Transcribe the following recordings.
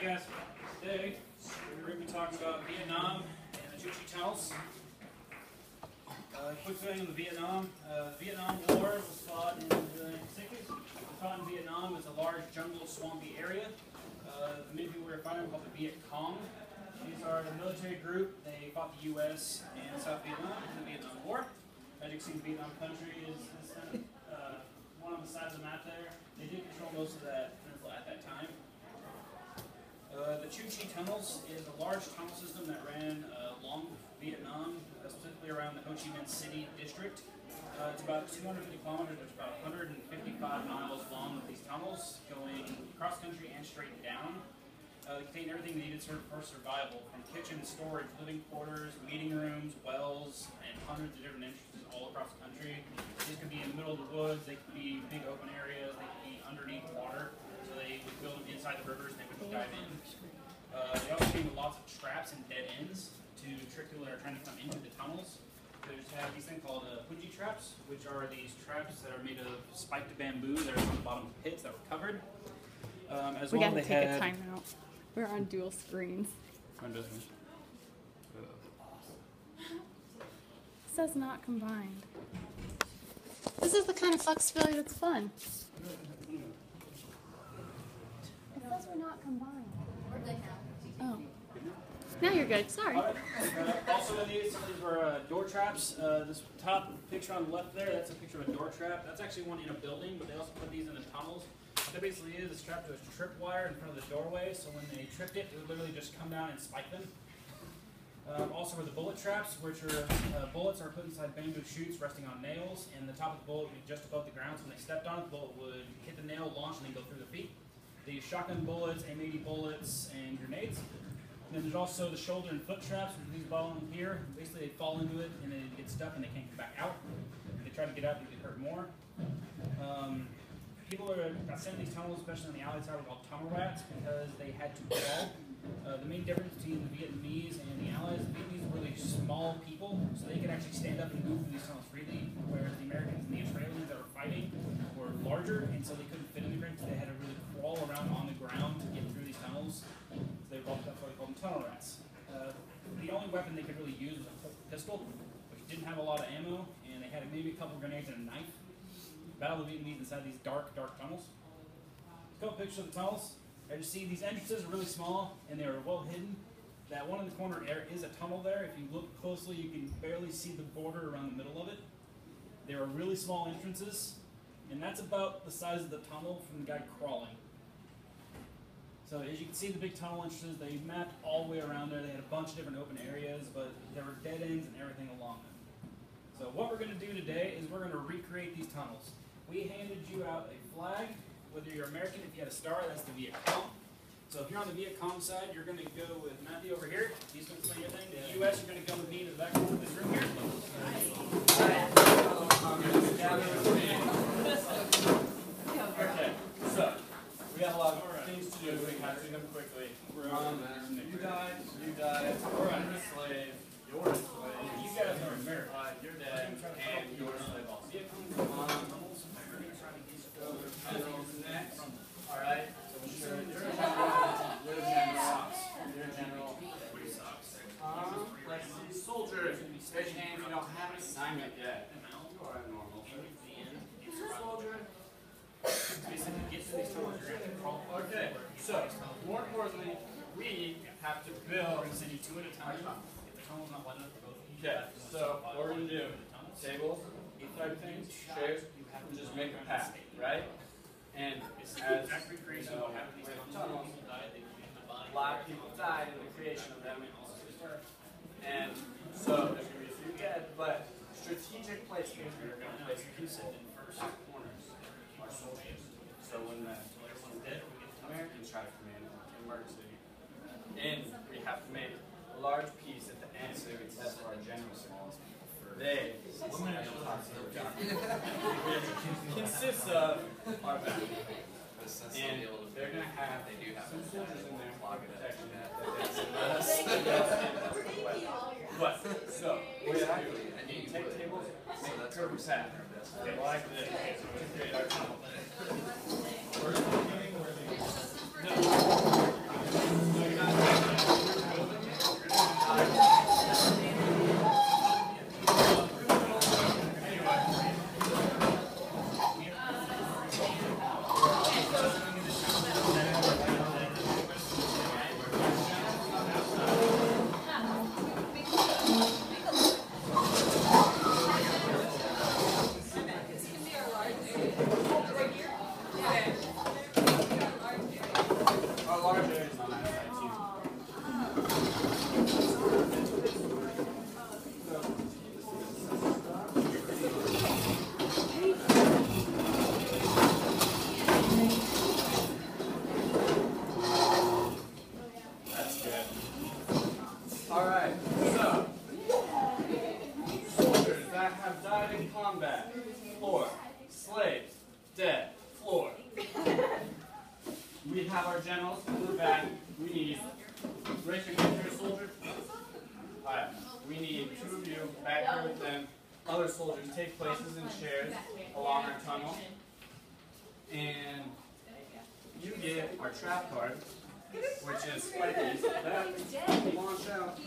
Alright guys, today we're going to be talking about Vietnam and the Chu Chi tunnels. Quick thing on the Vietnam. Vietnam War was fought in the 60s. Fought in Vietnam is a large jungle swampy area. The main people we were fighting were called the Viet Cong. These are the military group. They fought the U.S. and South Vietnam in the Vietnam War. As you can see, the Vietnam country is kind of one on the side of the map there. They did control most of that peninsula at that time. The Chu Chi tunnels is a large tunnel system that ran along Vietnam, specifically around the Ho Chi Minh City district. It's about 250 kilometers, there's about 155 miles long of these tunnels, going cross country and straight down. They contain everything needed for survival, from kitchen, storage, living quarters, meeting rooms, wells, and hundreds of different entrances all across the country. These could be in the middle of the woods, they could be big open areas, they could be underneath water. So they would build them inside the rivers and they would dive in. They also came with lots of traps and dead ends to trick people that are trying to come into the tunnels. They just have these things called punji traps, which are these traps that are made of spiked bamboo that are on the bottom of pits that were covered. We gotta take a time out. We're on dual screens. It says not combined. This is the kind of flexibility that's fun. It says we're not combined. We're good now. Oh. Now you're good. Sorry. Also in these were door traps. This top picture on the left there, that's a picture of a door trap. That's actually one in a building, but they also put these in the tunnels. What that basically is strapped to a tripwire in front of the doorway, so when they tripped it, it would literally just come down and spike them. Also were the bullet traps, which are bullets are put inside bamboo chutes resting on nails, and the top of the bullet would be just above the ground, so when they stepped on it, the bullet would hit the nail, launch, and then go through the feet. They use shotgun bullets, M80 bullets, and grenades. And then there's also the shoulder and foot traps, which are these balling here. Basically, they fall into it, and they get stuck, and they can't get back out. If they try to get out, they get hurt more. People that sent these tunnels, especially on the alley side, were called tunnel rats because they had to crawl. The main difference between the Vietnamese and the Allies, the Vietnamese were really small people, so they could actually stand up and move through these tunnels freely, whereas the Americans and the Australians that were fighting were larger, and so they couldn't fit in the grid, so they had to really crawl around on the ground to get through these tunnels. So that's why they called them tunnel rats. The only weapon they could really use was a pistol, which didn't have a lot of ammo, and they had maybe a couple of grenades and a knife. Battle the Vietnamese inside these dark tunnels. A couple pictures of the tunnels. As you see, these entrances are really small and they are well hidden. That one in the corner there is a tunnel there. If you look closely, you can barely see the border around the middle of it. They are really small entrances, and that's about the size of the tunnel from the guy crawling. So as you can see, the big tunnel entrances, they mapped all the way around there. They had a bunch of different open areas, but there were dead ends and everything along them. So what we're going to do today is we're going to recreate these tunnels. We handed you out a flag, whether you're American, if you had a star, that's the Viet Cong. So if you're on the Viet Cong side, you're going to go with Matthew over here. He's going to explain everything. The U.S., you're going to come with me to the back of this room here. Okay, so we have a lot of things to do. We have to do them quickly. You died. You're a slave. You're a slave. You guys are American. You're dead. And you're a slave also. Next. Alright. You're a general. Let's see. Soldier. Raise your hand if you don't have an assignment yet. You are a normal. Soldier. Okay. So, more importantly, we have to build. Send you two at a time. Okay. So, what we're going to do, tables, type things, chairs, and just make a path, right? And as you know, with tunnels, a lot of people died in the creation of them. And so there's going to be a few dead, but strategic placement here are going to place people in first corners are soldiers. So when the Americans try to come in emergency, and we have to make a large piece at the end so we can test for our general signals. They consists of our back. And they're going to have some soldiers in there for protection. But, so, what we have to do, I need to take tables, make a curved path. Like this. To create our tunnel. Where's the beginning? Where the we have our generals in the back. We need, raise your hand here, soldier. Alright, we need 2 of you back here with them. Other soldiers take places in chairs along our tunnel. And you get our trap card, which is quite easy. Launch out.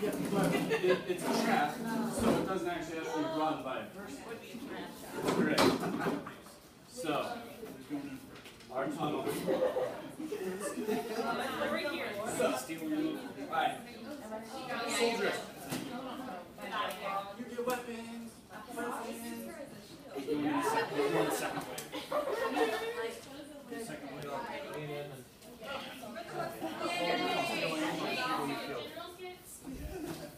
Yeah, but it's a trap, so it doesn't actually have to be run by a person. Great. So, our tunnel. Alright. Soldiers. You get weapons. We're going the second wave. Second wave.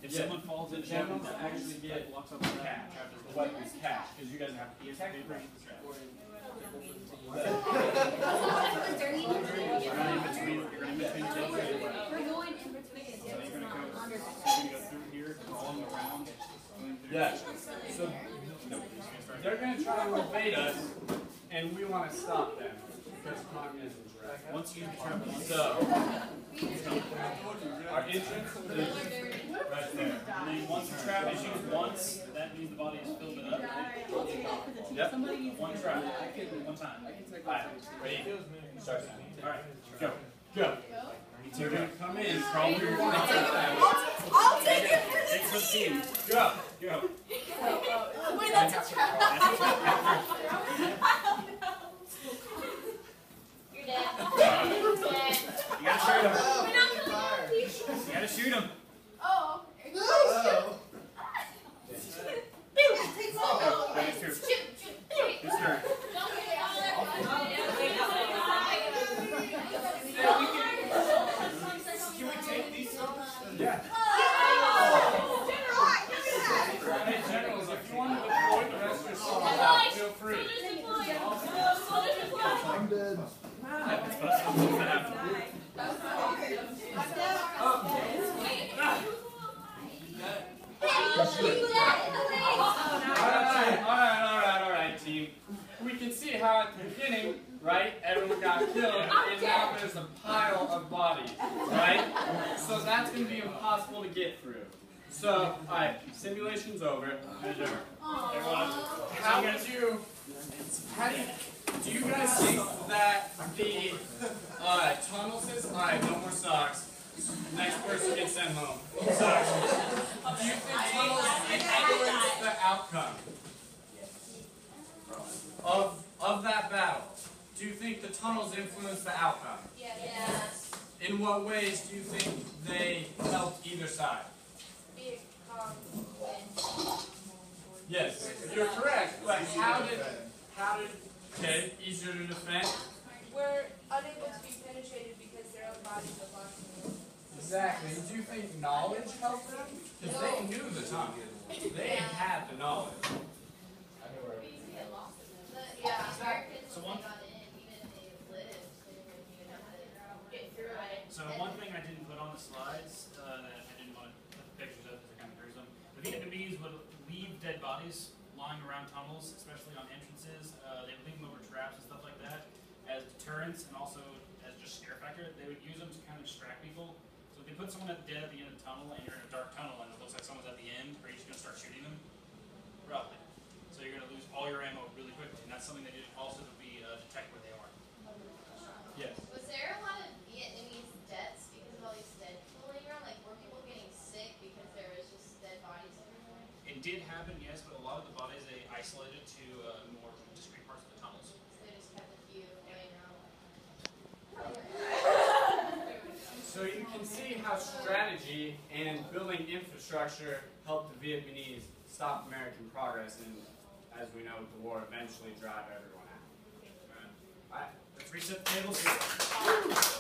If someone falls in, generals actually get locks up the cash. The weapons cash, because you guys have to protect them. We're going in between. So you're going to go through here, all around. Yeah. So they're going to try to evade us, and we want to stop them because communism's right. Once you determine So our entrance is right there. and then once the trap is used once, that means the body is filled it up. Yep. One trap. One time. Alright, ready? Start. Alright, go. Go. So you're going to come in, probably I'll take it. Take for the team. Go. Go. Wait, that's a trap. You're dead. You gotta shoot him. We're not killing you. You gotta shoot him. Oh. His turn. His turn. Can we take these? Yeah. Hey, generals, if you want to deploy the rest of your soldiers out, feel free. I'm dead. Alright, team. We can see how at the beginning, right, everyone got killed, and now there's a pile of bodies, right? So that's going to be impossible to get through. So, alright, simulation's over. Everyone, do you guys think that the tunnel system, alright, no more socks. Next person gets sent home. Socks. Do you think tunnels influence the outcome of that battle? Do you think the tunnels influence the outcome? Yes. In what ways do you think they helped either side? Yes, you're correct. But how did, okay, easier to defend? We're unable to be penetrated because their own bodies are locked in. Exactly. Do you think knowledge helped them? Because they knew the tunnel. They had the knowledge. So one thing I didn't put on the slides that I didn't want to put pictures of because they're kind of gruesome. The Vietnamese would leave dead bodies lying around tunnels, especially on entrances. They would leave them over traps and stuff like that as deterrents and also as just scare factor. They would use them to kind of distract people. So if they put someone dead at the end of the tunnel and you're in a dark tunnel and it looks like someone's at the end, are you just going to start shooting them? Probably. So you're going to lose all your ammo really quickly, and that's something they did also to be detect where they are. Yes. Was there a lot of Vietnamese deaths because of all these dead people laying around? Like, were people getting sick because there was just dead bodies everywhere? It did happen, yes, but a lot of the bodies they isolated to more discrete parts of the tunnels. So they just kept a few laying around. So you can see how strategy and building infrastructure helped the Vietnamese stop American progress and, as we know, the war eventually drive everyone out. All right, let's reset the tables here.